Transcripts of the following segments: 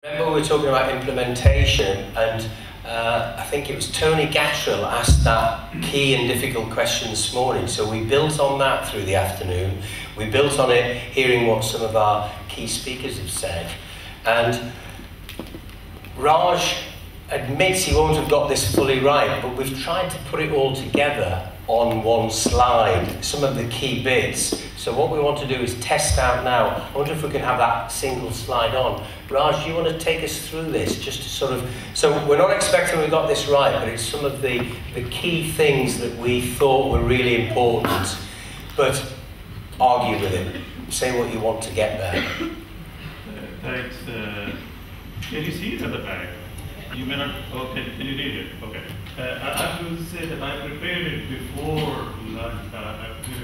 Remember we were talking about implementation, and I think it was Tony Gatrell asked that key and difficult question this morning. So we built on that through the afternoon. We built on it hearing what some of our key speakers have said. And Raj admits he won't have got this fully right, but we've tried to put it all together on one slide, some of the key bits. So what we want to do is test out now. I wonder if we can have that single slide on. Raj, do you want to take us through this, just to sort of, so we're not expecting we got this right, but it's some of the key things that we thought were really important, but argue with him. Say what you want to get there. Thanks. Can you see it at the back? You may not, okay, can you read it? Okay. I have to say that I prepared it before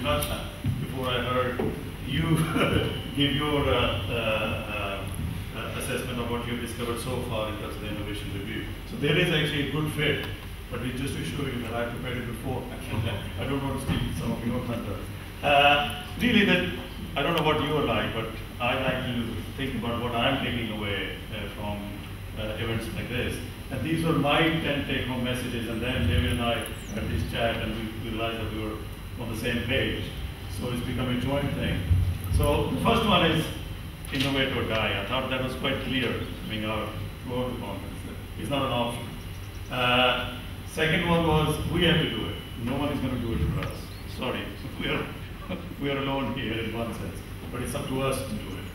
lunchtime, before I heard you give your assessment of what you've discovered so far in terms of the innovation review. So there is actually a good fit, but just to show you that I prepared it before. I don't want to steal some of your thunder. Really, that I don't know what you are like, but I like to think about what I'm taking away from events like this. And these were my 10 take-home messages, and then David and I had this chat, and we realized that we were on the same page. So it's become a joint thing. So the first one is innovate or die. I thought that was quite clear coming out throughout the conference. It's not an option. Second one was we have to do it. No one is going to do it for us. Sorry, we are alone here in one sense, but it's up to us to do it.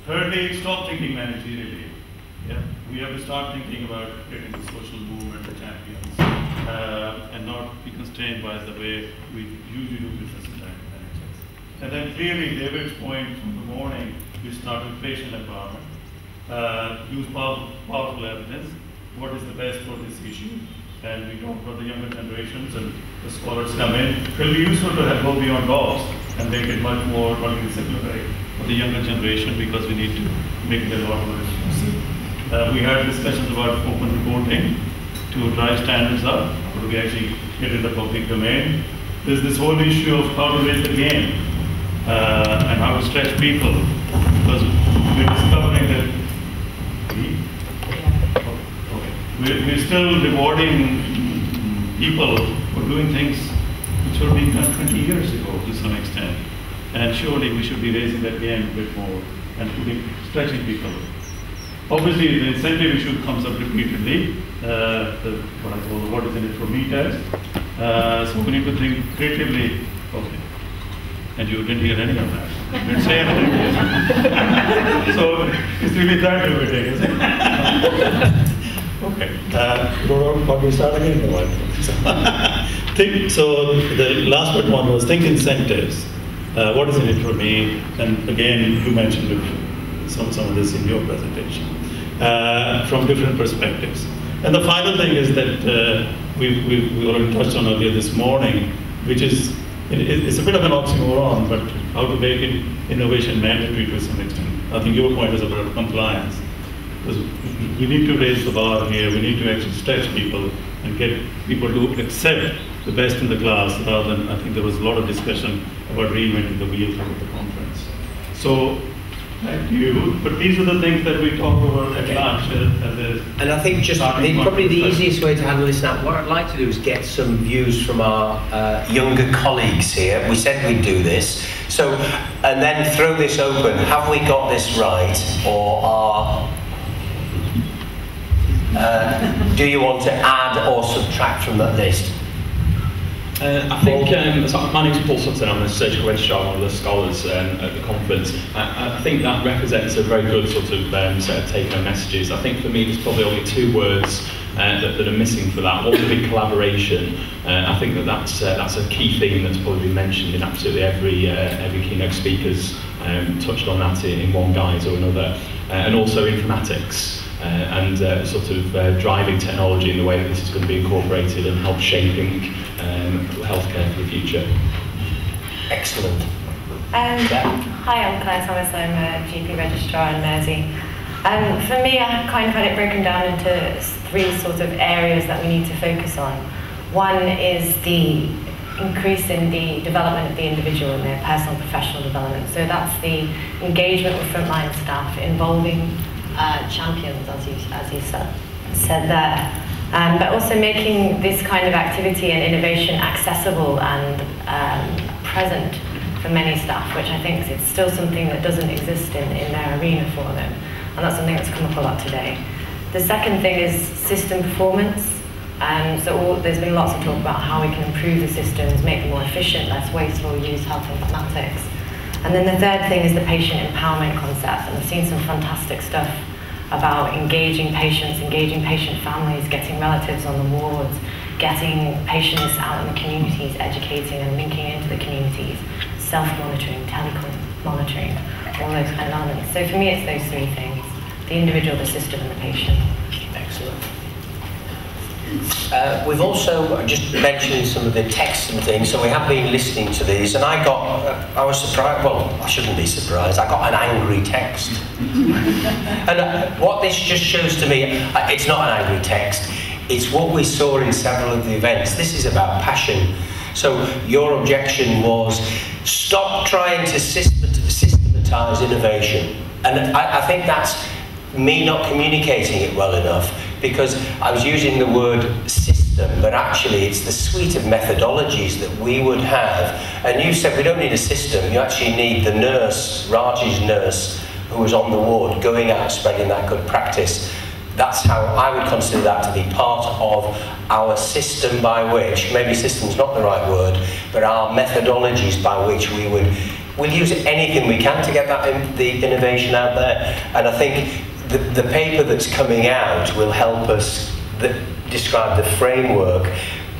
Thirdly, stop thinking managerially. Yeah, we have to start thinking about creating the social movement, the champions, and not be constrained by the way we usually do business in NHS. And then clearly, David's point from the morning, we start with patient empowerment, use powerful evidence, what is the best for this issue, and we talk about the younger generations, and the scholars come in. It will be useful to have go beyond dogs and make it much more multidisciplinary for the younger generation, because we need to make it a lot more responsive. We had discussions about open reporting to drive standards up, or do we actually get in the public domain? There's this whole issue of how to raise the game and how to stretch people, because we're discovering that we're still rewarding people for doing things which were being done 20 years ago to some extent. And surely we should be raising that game a bit more and stretching people. Obviously, the incentive issue comes up repeatedly, what I call the what is in it for me test. So we need to think creatively. Okay. And you didn't hear any of that. You didn't say anything. So it's really that riveting, isn't it? Okay. You don't know what we start again in the while. So the last but one was think incentives. What is in it for me? And again, you mentioned some of this in your presentation, from different perspectives. And the final thing is that we already touched on earlier this morning, which is, it's a bit of an oxymoron, but how to make it innovation mandatory to some extent. I think your point is about compliance. Because we need to raise the bar here, we need to actually stretch people and get people to accept the best in the class, rather than, I think there was a lot of discussion about reinventing the wheel throughout the conference. So, thank you. But these are the things that we talked about at lunch. And I think just probably the easiest way to handle this now, what I'd like to do is get some views from our younger colleagues here. We said we'd do this. So, and then throw this open. Have we got this right? Or do you want to add or subtract from that list? I think, so my name's Paul Sutton, I'm a surgical registrar, one of the scholars at the conference. I think that represents a very good sort of set of take-home messages. I think for me there's probably only two words that are missing for that. One would be collaboration. I think that's a key theme that's probably been mentioned in absolutely every keynote speaker's touched on that in one guise or another. And also informatics. And sort of driving technology in the way that this is going to be incorporated and help shaping healthcare for the future. Excellent. Hi, I'm Claire Thomas. I'm a GP registrar in Mersey. For me, I kind of had it broken down into three sort of areas that we need to focus on. One is the increase in the development of the individual in their personal professional development. So that's the engagement with frontline staff, involving champions, as you said there. But also making this kind of activity and innovation accessible and present for many staff, which I think is still something that doesn't exist in their arena for them. And that's something that's come up a lot today. The second thing is system performance. There's been lots of talk about how we can improve the systems, make them more efficient, less wasteful, use health informatics. And then the third thing is the patient empowerment concept. And I've seen some fantastic stuff about engaging patients, engaging patient families, getting relatives on the wards, getting patients out in the communities, educating and linking into the communities, self-monitoring, monitoring, all those kind of elements. So for me, it's those three things: the individual, the system, and the patient. Excellent. We've also just mentioned some of the texts and things, so we have been listening to these, and I was surprised. Well, I shouldn't be surprised. I got an angry text, and what this just shows to me, it's not an angry text. It's what we saw in several of the events. This is about passion. So your objection was stop trying to systematise innovation, and I think that's me not communicating it well enough, because I was using the word system, but actually it's the suite of methodologies that we would have. And you said we don't need a system, you actually need the nurse, Raj's nurse, who was on the ward, going out spreading that good practice. That's how I would consider that to be part of our system by which, maybe system's not the right word, but our methodologies by which we'll use anything we can to get the innovation out there. And I think the paper that's coming out will help us describe the framework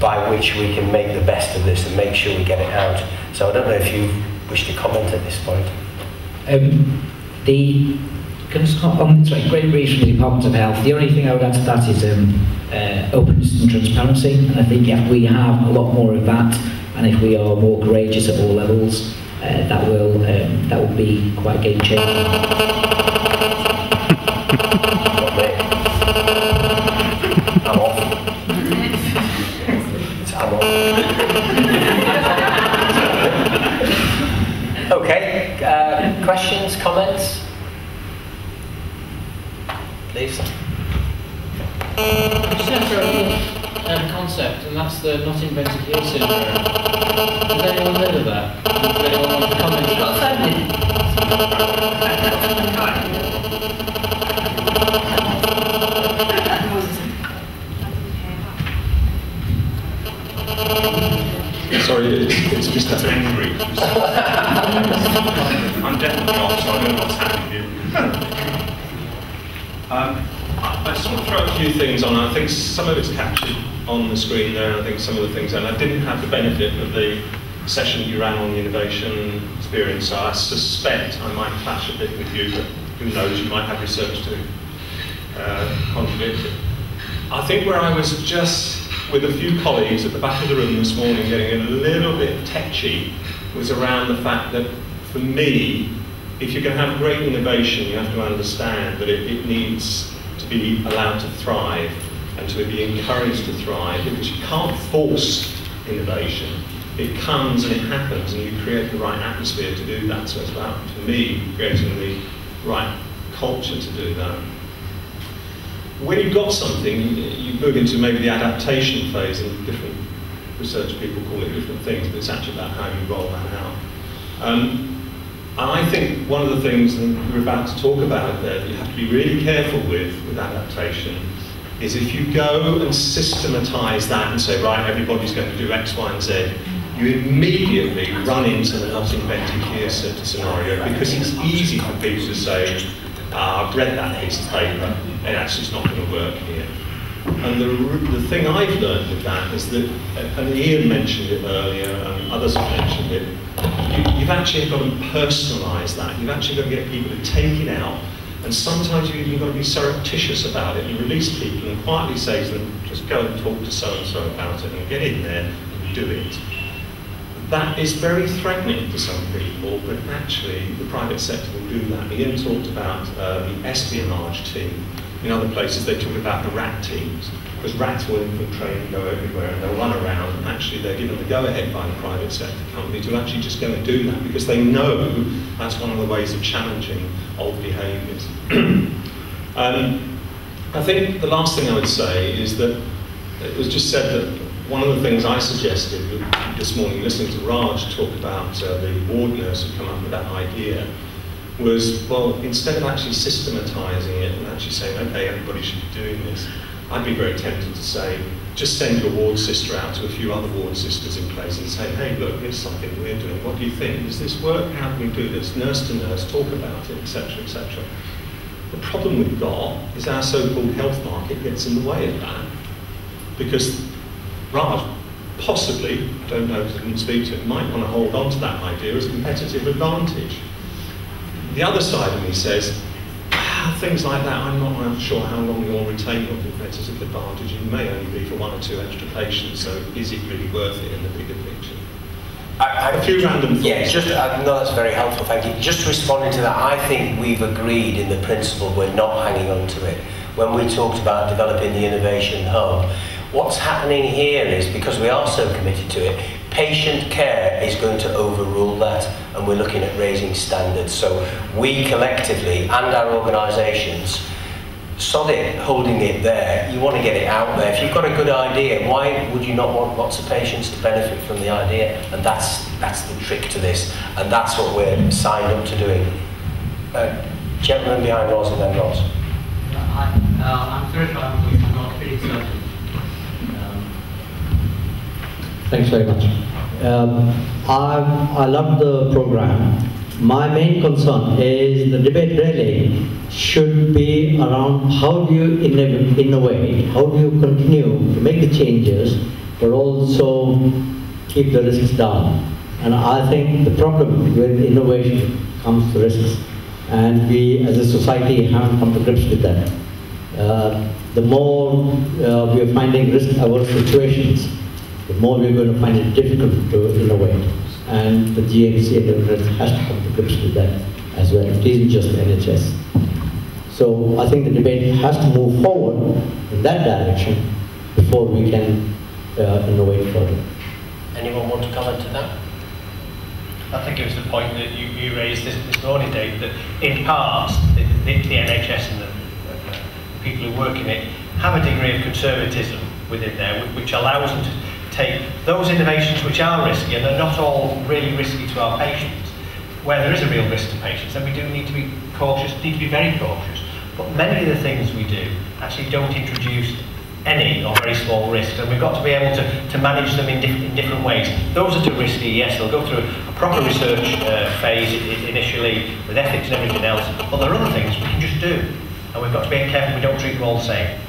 by which we can make the best of this and make sure we get it out. So I don't know if you wish to comment at this point. Great brief from the Department of Health. The only thing I would add to that is openness and transparency, and I think if we have a lot more of that, and if we are more courageous at all levels, that will be quite game changing. I'm off. Okay, questions, comments? Please. I just have a concept, and that's the not invented here syndrome. Has anyone heard of that? Does anyone want to comment? You got offended. Sorry, it's just that angry. I'm definitely off, so I don't know what's happening here. I just want to throw a few things on. I think some of it's captured on the screen there, and I think some of the things, and I didn't have the benefit of the session you ran on the innovation experience, so I suspect I might clash a bit with you, but who knows, you might have research to contribute. I think where I was just with a few colleagues at the back of the room this morning getting a little bit tetchy was around the fact that, for me, if you're going to have great innovation, you have to understand that it needs to be allowed to thrive and to be encouraged to thrive, because you can't force innovation. It comes and it happens, and you create the right atmosphere to do that. So it's about, for me, creating the right culture to do that. When you've got something, you move into maybe the adaptation phase, and different research people call it different things, but it's actually about how you roll that out. And I think one of the things that we're about to talk about there that you have to be really careful with adaptation is if you go and systematise that and say, right, everybody's going to do X, Y, and Z, you immediately run into the not invented here scenario, because it's easy for people to say, I've read that piece of paper, and actually it's not going to work here. And the thing I've learned with that is that, and Ian mentioned it earlier, and others have mentioned it, you've actually got to personalise that. You've actually got to get people to take it out, and sometimes you've got to be surreptitious about it and release people and quietly say to them, just go and talk to so-and-so about it and get in there and do it. That is very threatening to some people, but actually the private sector will do that. Ian talked about the espionage team. In other places they talk about the rat teams, because rats will infiltrate and go everywhere and they'll run around, and actually they're given the go-ahead by the private sector company to actually just go and do that, because they know that's one of the ways of challenging old behaviours. I think the last thing I would say is that it was just said that one of the things I suggested this morning, listening to Raj talk about the ward nurse who come up with that idea, was, well, instead of actually systematising it and actually saying, okay, everybody should be doing this, I'd be very tempted to say, just send your ward sister out to a few other ward sisters in place and say, hey, look, here's something we're doing. What do you think? Does this work? How can we do this? Nurse to nurse, talk about it, etc., etc. The problem we've got is our so-called health market gets in the way of that. Because Raj, possibly, I don't know because I didn't speak to him, might want to hold on to that idea as a competitive advantage. The other side of me says, things like that, I'm not sure how long you'll retain your competitive advantage. It may only be for 1 or 2 extra patients, so is it really worth it in the bigger picture? A few random thoughts. Yeah, no, that's very helpful, thank you. Just responding to that, I think we've agreed in the principle we're not hanging on to it. When we talked about developing the innovation hub, what's happening here is, because we are so committed to it, patient care is going to overrule that, and we're looking at raising standards. So we collectively, and our organisations, sod it, holding it there. You want to get it out there. If you've got a good idea, why would you not want lots of patients to benefit from the idea? And that's the trick to this, and that's what we're signed up to doing. Gentleman behind Roz and then Roz. I'm Suresh, I'm not Reid Sutton. Thanks very much. I love the program. My main concern is the debate really should be around how do you innovate, how do you continue to make the changes, but also keep the risks down. And I think the problem with innovation comes to risks, and we as a society haven't come to grips with that. The more we are finding risk-averse situations, the more we're going to find it difficult to innovate. And the GMC and the rest has to come to grips with that as well. It isn't just the NHS. So I think the debate has to move forward in that direction before we can innovate further. Anyone want to comment to that? I think it was the point that you raised this morning, Dave, that in part the NHS and the people who work in it have a degree of conservatism within there, which allows them to take those innovations which are risky, and they're not all really risky to our patients. Where there is a real risk to patients, then we do need to be cautious, need to be very cautious. But many of the things we do actually don't introduce any or very small risks, and we've got to be able to manage them in different ways. Those are too risky, yes, they'll go through a proper research phase initially with ethics and everything else, but there are other things we can just do, and we've got to be careful we don't treat them all the same.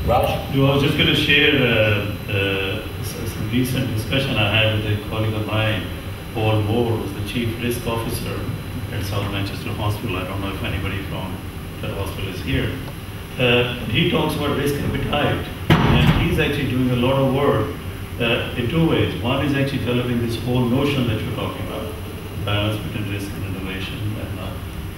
Raj? I was just going to share some recent discussion I had with a colleague of mine, Paul Moore, who's the Chief Risk Officer at South Manchester Hospital. I don't know if anybody from that hospital is here. He talks about risk appetite, and he's actually doing a lot of work in 2 ways. One is actually developing this whole notion that you're talking about, balance between risk and innovation,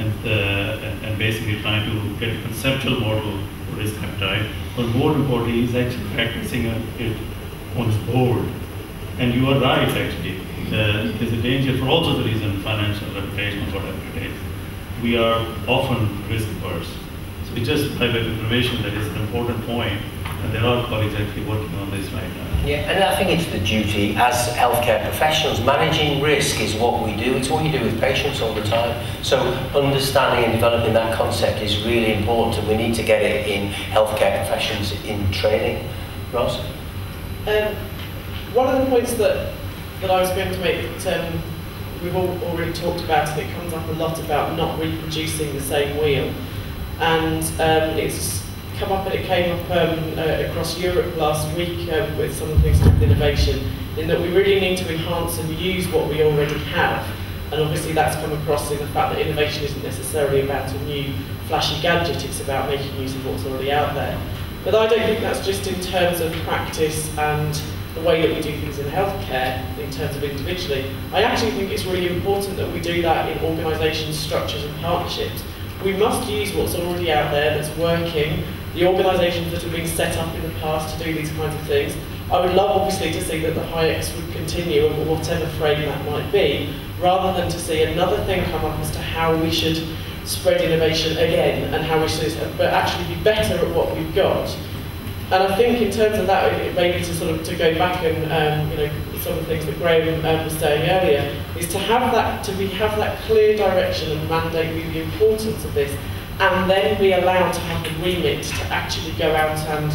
and basically trying to get a conceptual model for risk appetite. But more importantly, he's actually practicing it on his board. And you are right, actually. There's a danger for also the reason, financial, reputational, whatever it is. We are often risk averse. So it's just by way of information that is an important point, and there are colleagues actually working on this right now. Yeah, and I think it's the duty as healthcare professionals. Managing risk is what we do. It's what you do with patients all the time. So understanding and developing that concept is really important, and we need to get it in healthcare professions in training. Ross? One of the points that I was going to make, we've already talked about, and it comes up a lot about not reproducing the same wheel. And it's come up, and it came up across Europe last week with some of the things with innovation, in that we really need to enhance and use what we already have. And obviously that's come across in the fact that innovation isn't necessarily about a new flashy gadget, it's about making use of what's already out there. But I don't think that's just in terms of practice and the way that we do things in healthcare, in terms of individually. I actually think it's really important that we do that in organisations, structures and partnerships. We must use what's already out there that's working, the organisations that have been set up in the past to do these kinds of things. I would love, obviously, to see that the HIEX would continue in whatever frame that might be, rather than to see another thing come up as to how we should spread innovation again and how we should, but actually be better at what we've got. And I think in terms of that, maybe to go back and you know, some of the things that Graham was saying earlier, is to have that clear direction and mandate the importance of this, and then be allowed to have the remit to actually go out and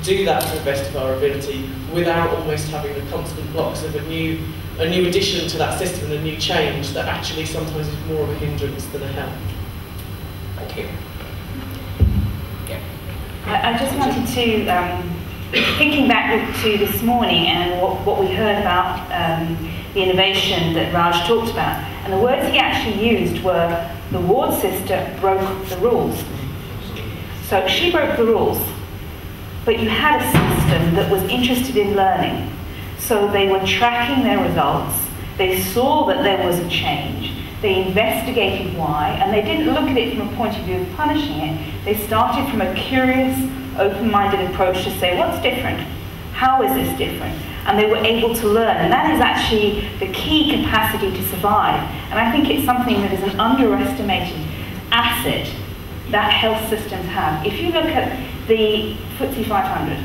do that to the best of our ability, without almost having the constant blocks of a new addition to that system and a new change that actually sometimes is more of a hindrance than a help. Thank you. I just wanted to, thinking back to this morning and what we heard about the innovation that Raj talked about, and the words he actually used were, the ward sister broke the rules. So she broke the rules, but you had a system that was interested in learning. So they were tracking their results, they saw that there was a change, they investigated why, and they didn't look at it from a point of view of punishing it. They started from a curious, open-minded approach to say, what's different? How is this different? And they were able to learn, and that is actually the key capacity to survive. And I think it's something that is an underestimated asset that health systems have. If you look at the FTSE 500,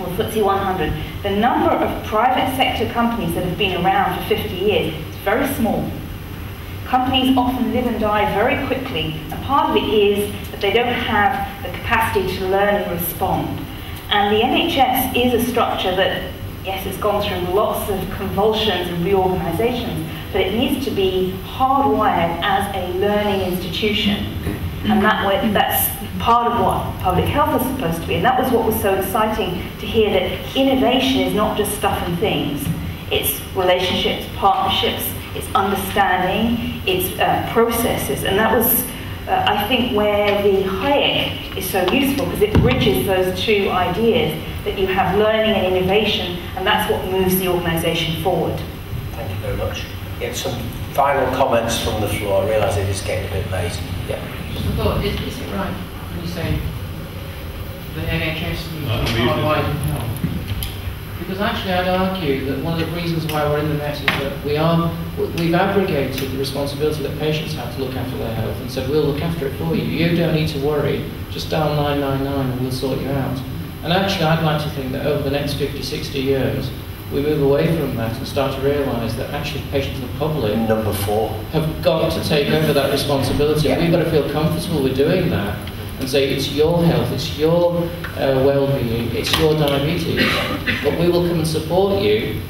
or FTSE 100, the number of private sector companies that have been around for 50 years is very small. Companies often live and die very quickly, and part of it is that they don't have the capacity to learn and respond. And the NHS is a structure that, yes, it's gone through lots of convulsions and reorganisations, but it needs to be hardwired as a learning institution. And that's part of what public health is supposed to be. And that was what was so exciting to hear, that innovation is not just stuff and things. It's relationships, partnerships, it's understanding, it's processes. And that was, I think, where the Hayek is so useful, because it bridges those two ideas, that you have learning and innovation, and that's what moves the organisation forward. Thank you very much. Get some final comments from the floor. I realise it is getting a bit late. Yeah. I thought, is it right when you say the NHS needs to be hardwired in health? Because actually I'd argue that one of the reasons why we're in the mess is that we've abrogated the responsibility that patients have to look after their health and said, we'll look after it for you. You don't need to worry, just dial 999 and we'll sort you out. And actually I'd like to think that over the next 50, 60 years, we move away from that and start to realise that actually patients and the public Number 4 have got to take over that responsibility. Yeah. We've got to feel comfortable with doing that and say it's your health, it's your well-being, it's your diabetes, but we will come and support you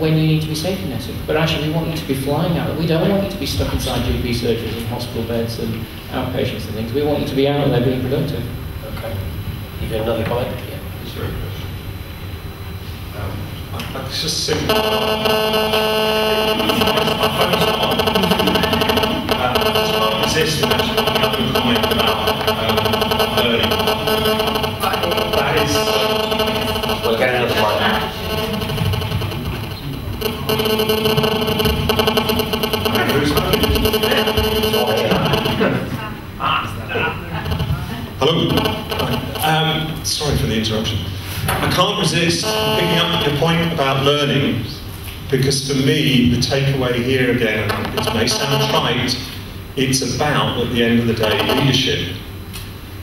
when you need to be safety netted. But actually we want you to be flying out. We don't want you to be stuck inside GP surgeries and hospital beds and outpatients and things. We want you to be out there being productive. Okay. You got another comment? Yeah. Sorry. It's just simple. I can't resist actually picking up your comment about learning. That is... We'll get another mic. Hello. Sorry for the interruption. I can't resist picking up your point about learning, because for me, the takeaway here again, and it may sound trite, it's about, at the end of the day, leadership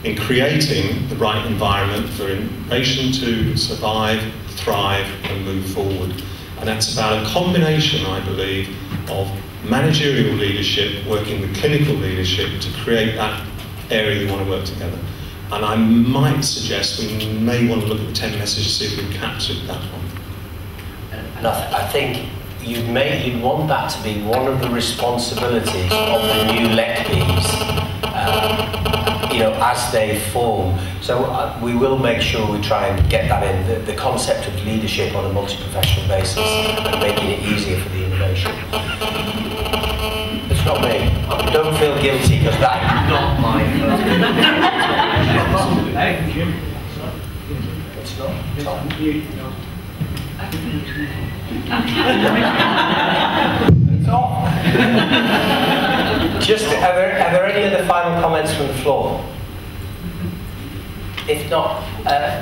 in creating the right environment for innovation to survive, thrive, and move forward. And that's about a combination, I believe, of managerial leadership working with clinical leadership to create that area you want to work together. And I might suggest we may want to look at the 10 messages, see if we've captured that one. And I think you'd want that to be one of the responsibilities of the new LECPs, you know, as they form. So we will make sure we try and get that in, the concept of leadership on a multi-professional basis and making it easier for the innovation. It's not me. Don't feel guilty, because that's not my first. It's not. Tom. It's off. Just, are there any other final comments from the floor? If not,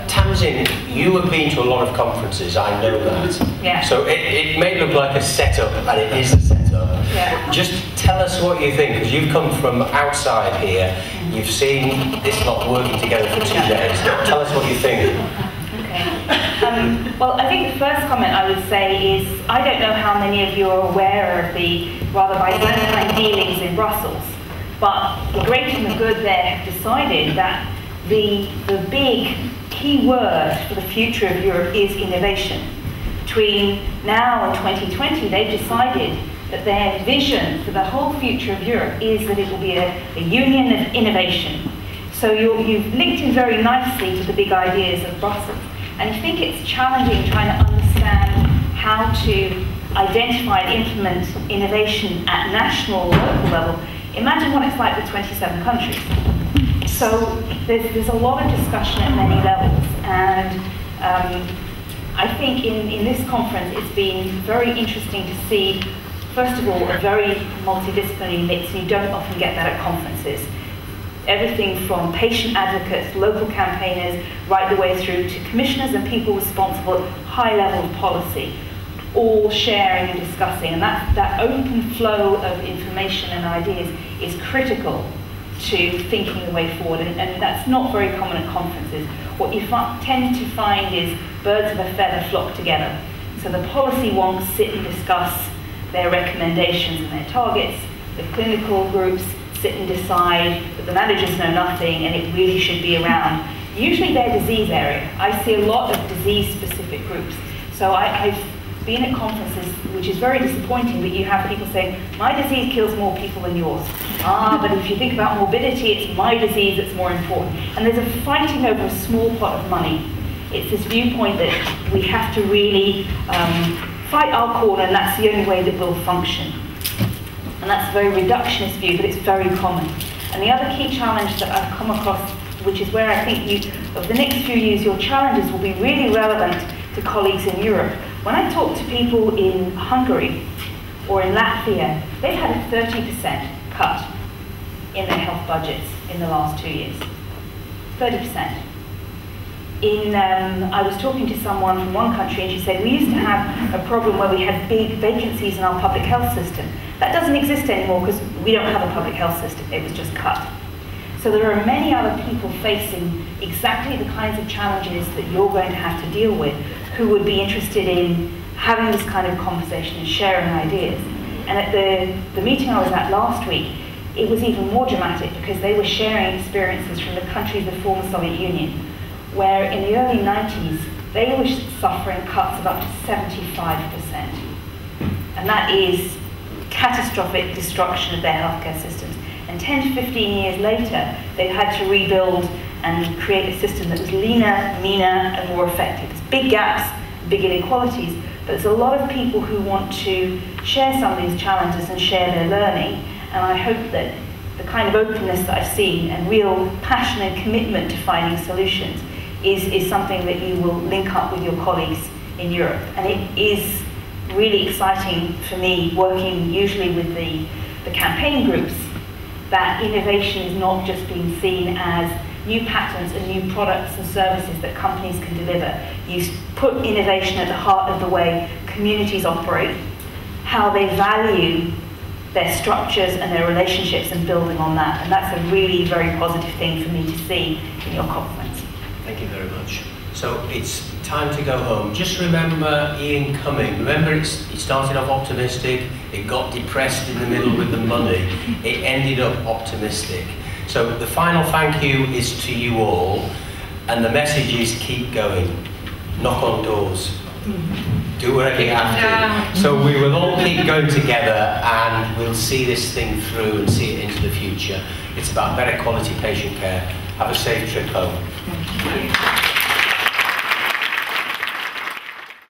Tamsin, you have been to a lot of conferences, I know that. Yeah. So it may look like a setup, and it is a setup. Yeah. Just tell us us what you think, because you've come from outside here. You've seen this not working together for 2 days. Tell us what you think. Okay. Well, I think the first comment I would say is, I don't know how many of you are aware of the rather Byzantine dealings in Brussels, but the great and the good there have decided that the big key word for the future of Europe is innovation. Between now and 2020, they've decided that their vision for the whole future of Europe is that it will be a union of innovation. So you've linked in very nicely to the big ideas of Brussels. And I think it's challenging trying to understand how to identify and implement innovation at national or local level. Imagine what it's like with 27 countries. So there's a lot of discussion at many levels. And I think in this conference it's been very interesting to see, first of all, a very multidisciplinary mix, and you don't often get that at conferences. Everything from patient advocates, local campaigners, right the way through to commissioners and people responsible at high level of policy, all sharing and discussing. And that open flow of information and ideas is critical to thinking the way forward. And that's not very common at conferences. What you tend to find is birds of a feather flock together. So the policy wonks sit and discuss their recommendations and their targets. The clinical groups sit and decide that the managers know nothing and it really should be around usually their disease area. I see a lot of disease-specific groups. So I've been at conferences, which is very disappointing, that you have people saying, my disease kills more people than yours. But if you think about morbidity, it's my disease that's more important. And there's a fighting over a small pot of money. It's this viewpoint that we have to really fight our corner, and that's the only way that we'll function. And that's a very reductionist view, but it's very common. And the other key challenge that I've come across, which is where I think over the next few years, your challenges will be really relevant to colleagues in Europe. When I talk to people in Hungary or in Latvia, they've had a 30% cut in their health budgets in the last 2 years. 30%. I was talking to someone from one country and she said, we used to have a problem where we had big vacancies in our public health system. That doesn't exist anymore because we don't have a public health system, it was just cut. So there are many other people facing exactly the kinds of challenges that you're going to have to deal with who would be interested in having this kind of conversation and sharing ideas. And at the meeting I was at last week, it was even more dramatic because they were sharing experiences from the countries of the former Soviet Union, where in the early 90s, they were suffering cuts of up to 75%. And that is catastrophic destruction of their healthcare systems. And 10 to 15 years later, they've had to rebuild and create a system that was leaner, meaner, and more effective. There's big gaps, big inequalities, but there's a lot of people who want to share some of these challenges and share their learning. And I hope that the kind of openness that I've seen and real passion and commitment to finding solutions is something that you will link up with your colleagues in Europe. And it is really exciting for me, working usually with the campaign groups, that innovation is not just being seen as new patterns and new products and services that companies can deliver. You put innovation at the heart of the way communities operate, how they value their structures and their relationships, and building on that. And that's a really very positive thing for me to see in your conference. Thank you very much. So it's time to go home. Just remember Ian Cumming. Remember, it started off optimistic, it got depressed in the middle with the money, it ended up optimistic. So the final thank you is to you all, and the message is keep going. Knock on doors. Do whatever you have to. So we will all keep going together, and we'll see this thing through and see it into the future. It's about better quality patient care. Have a safe trip home. Thank you.